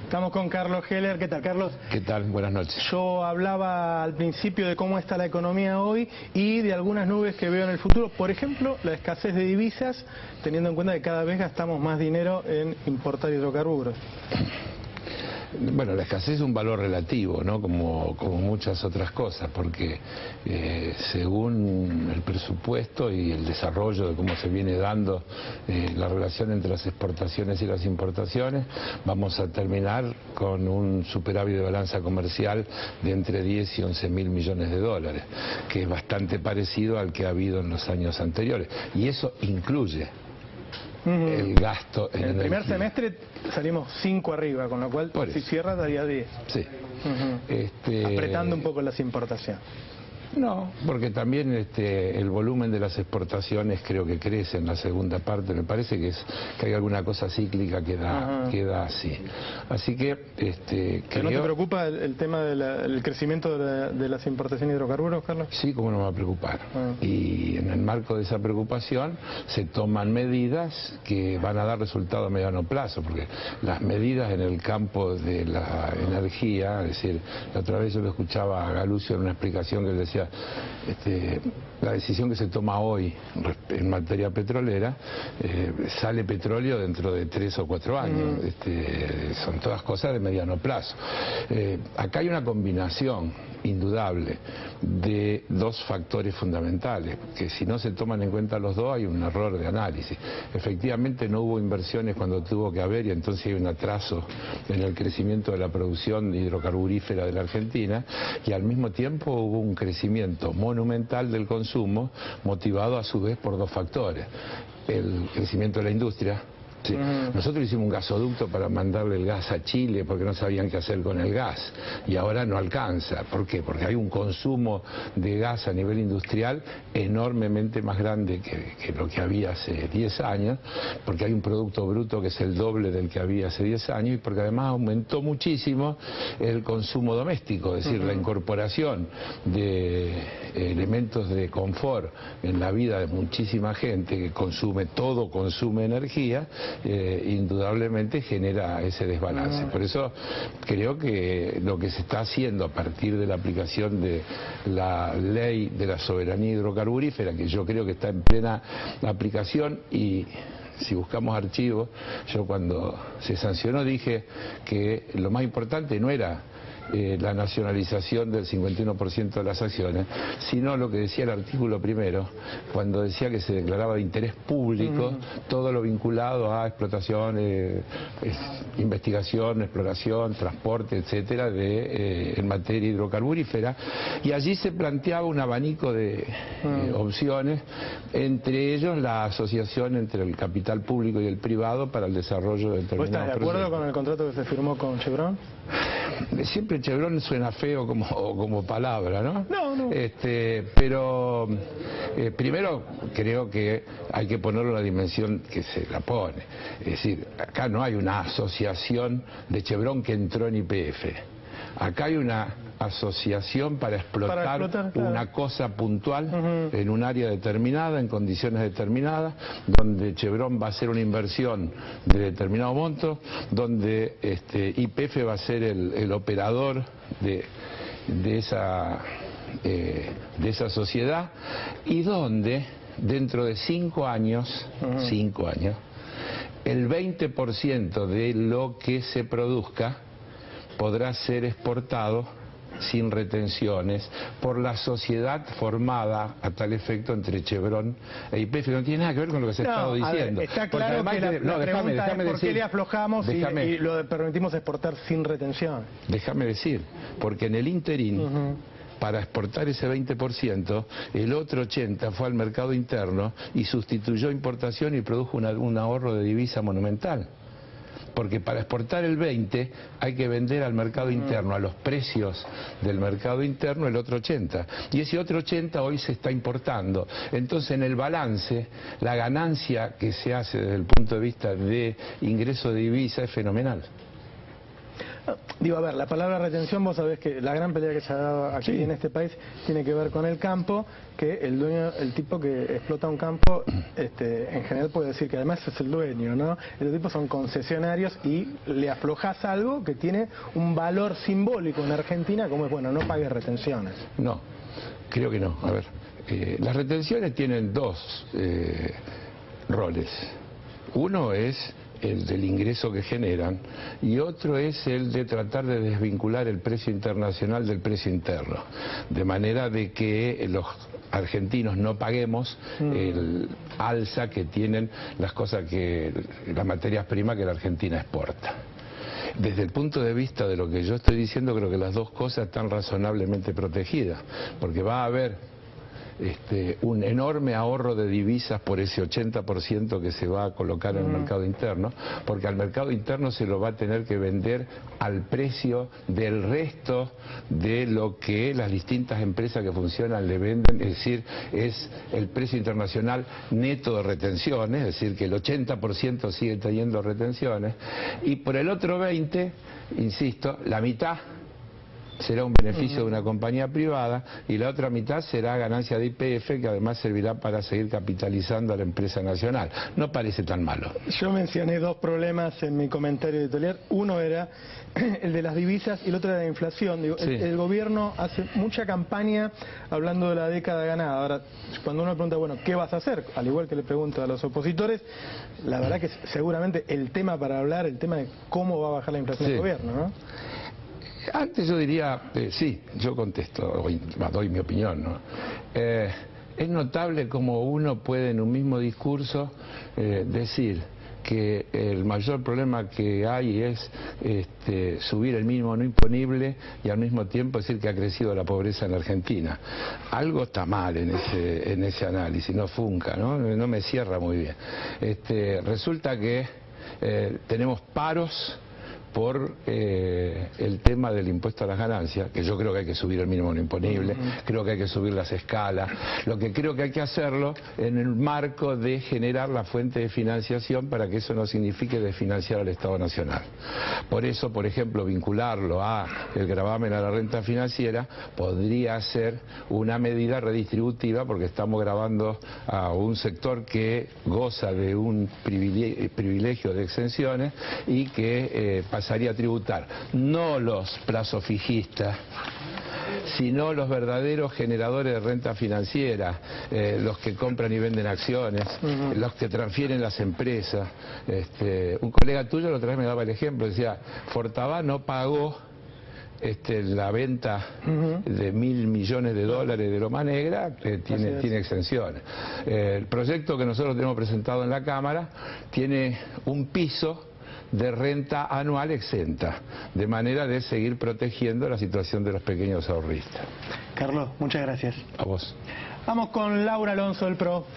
Estamos con Carlos Heller. ¿Qué tal, Carlos? ¿Qué tal? Buenas noches. Yo hablaba al principio de cómo está la economía hoy y de algunas nubes que veo en el futuro. Por ejemplo, la escasez de divisas, teniendo en cuenta que cada vez gastamos más dinero en importar hidrocarburos. Bueno, la escasez es un valor relativo, ¿no? Como muchas otras cosas, porque según el presupuesto y el desarrollo de cómo se viene dando la relación entre las exportaciones y las importaciones, vamos a terminar con un superávit de balanza comercial de entre 10 y 11 mil millones de dólares, que es bastante parecido al que ha habido en los años anteriores. Y eso incluye el gasto en el primer energía. semestre salimos 5 arriba, con lo cual si cierra daría 10. Sí. Apretando un poco las importaciones. No, porque también el volumen de las exportaciones creo que crece en la segunda parte. Me parece que hay alguna cosa cíclica que da así. Así que ¿Que no te preocupa el tema del crecimiento de las importaciones de hidrocarburos, Carlos? Sí, cómo no me va a preocupar. Y en el marco de esa preocupación se toman medidas que van a dar resultado a mediano plazo, porque las medidas en el campo de la energía, es decir, la otra vez yo lo escuchaba a Galucio en una explicación que él decía, la decisión que se toma hoy en materia petrolera, sale petróleo dentro de 3 o 4 años. Son todas cosas de mediano plazo. Acá hay una combinación indudable de dos factores fundamentales, que si no se toman en cuenta los dos hay un error de análisis. Efectivamente no hubo inversiones cuando tuvo que haber y entonces hay un atraso en el crecimiento de la producción hidrocarburífera de la Argentina, y al mismo tiempo hubo un crecimiento monumental del consumo motivado a su vez por dos factores: el crecimiento de la industria. Sí. Nosotros hicimos un gasoducto para mandarle el gas a Chile porque no sabían qué hacer con el gas y ahora no alcanza. ¿Por qué? Porque hay un consumo de gas a nivel industrial enormemente más grande que lo que había hace 10 años, porque hay un producto bruto que es el doble del que había hace 10 años y porque además aumentó muchísimo el consumo doméstico, es decir, la incorporación de elementos de confort en la vida de muchísima gente que consume energía. Indudablemente genera ese desbalance. Por eso creo que lo que se está haciendo a partir de la aplicación de la ley de la soberanía hidrocarburífera, que yo creo que está en plena aplicación, y si buscamos archivos, yo cuando se sancionó dije que lo más importante no era la nacionalización del 51% de las acciones, sino lo que decía el artículo primero, cuando decía que se declaraba de interés público todo lo vinculado a explotación, investigación, exploración, transporte, etcétera, en materia hidrocarburífera, y allí se planteaba un abanico de opciones, entre ellos la asociación entre el capital público y el privado para el desarrollo de determinados proyectos. ¿Estás de acuerdo con el contrato que se firmó con Chevron? Siempre Chevron suena feo como palabra, ¿no? No. Pero primero creo que hay que ponerlo en la dimensión que se la pone. Es decir, acá no hay una asociación de Chevron que entró en YPF. Acá hay una asociación para explotar una cosa puntual en un área determinada, en condiciones determinadas, donde Chevron va a hacer una inversión de determinado monto, donde YPF va a ser el operador de esa sociedad, y donde dentro de 5 años, el 20% de lo que se produzca podrá ser exportado sin retenciones por la sociedad formada a tal efecto entre Chevron e YPF, que no tiene nada que ver con lo que se ha estado diciendo. Está claro que la pregunta es por qué le aflojamos y lo permitimos exportar sin retención. Déjame decir, porque en el interín, para exportar ese 20%, el otro 80% fue al mercado interno y sustituyó importación y produjo un ahorro de divisa monumental. Porque para exportar el 20 hay que vender al mercado interno, a los precios del mercado interno, el otro 80. Y ese otro 80 hoy se está importando. Entonces en el balance, la ganancia que se hace desde el punto de vista de ingreso de divisa es fenomenal. Digo, a ver, la palabra retención, vos sabés que la gran pelea que se ha dado aquí en este país tiene que ver con el campo, que el dueño, el tipo que explota un campo, en general puede decir que además es el dueño, ¿no? Estos tipos son concesionarios y le aflojas algo que tiene un valor simbólico en Argentina, como es, bueno, no pagues retenciones. No, creo que no. A ver, las retenciones tienen dos roles. Uno es el del ingreso que generan y otro es el de tratar de desvincular el precio internacional del precio interno, de manera de que los argentinos no paguemos el alza que tienen las materias primas que la Argentina exporta. Desde el punto de vista de lo que yo estoy diciendo, creo que las dos cosas están razonablemente protegidas, porque va a haber un enorme ahorro de divisas por ese 80% que se va a colocar en el mercado interno, porque al mercado interno se lo va a tener que vender al precio del resto de lo que las distintas empresas que funcionan le venden, es decir, es el precio internacional neto de retenciones, es decir, que el 80% sigue teniendo retenciones, y por el otro 20%, insisto, la mitad será un beneficio de una compañía privada y la otra mitad será ganancia de YPF, que además servirá para seguir capitalizando a la empresa nacional. No parece tan malo. Yo mencioné dos problemas en mi comentario editorial. Uno era el de las divisas y el otro era la inflación. Digo, sí. El gobierno hace mucha campaña hablando de la década ganada. Ahora, cuando uno pregunta, bueno, ¿qué vas a hacer? Al igual que le pregunto a los opositores, la verdad que seguramente el tema para hablar, el tema de cómo va a bajar la inflación del gobierno, ¿no? Antes yo diría, sí, yo contesto, doy mi opinión, ¿no? Es notable cómo uno puede en un mismo discurso decir que el mayor problema que hay es subir el mínimo no imponible y al mismo tiempo decir que ha crecido la pobreza en Argentina. Algo está mal en ese análisis, no funca, ¿no? No me cierra muy bien. Resulta que tenemos paros por el tema del impuesto a las ganancias, que yo creo que hay que subir el mínimo no imponible, creo que hay que subir las escalas, lo que creo que hay que hacerlo en el marco de generar la fuente de financiación para que eso no signifique desfinanciar al Estado Nacional. Por eso, por ejemplo, vincularlo a el gravamen a la renta financiera podría ser una medida redistributiva, porque estamos gravando a un sector que goza de un privilegio de exenciones y que pasaría a tributar no los plazos fijistas, sino los verdaderos generadores de renta financiera, los que compran y venden acciones, los que transfieren las empresas. Un colega tuyo la otra vez me daba el ejemplo, decía, Fortabá no pagó la venta de $1.000 millones de Loma Negra, que tiene exenciones. El proyecto que nosotros tenemos presentado en la Cámara tiene un piso de renta anual exenta, de manera de seguir protegiendo la situación de los pequeños ahorristas. Carlos, muchas gracias. A vos. Vamos con Laura Alonso del PRO.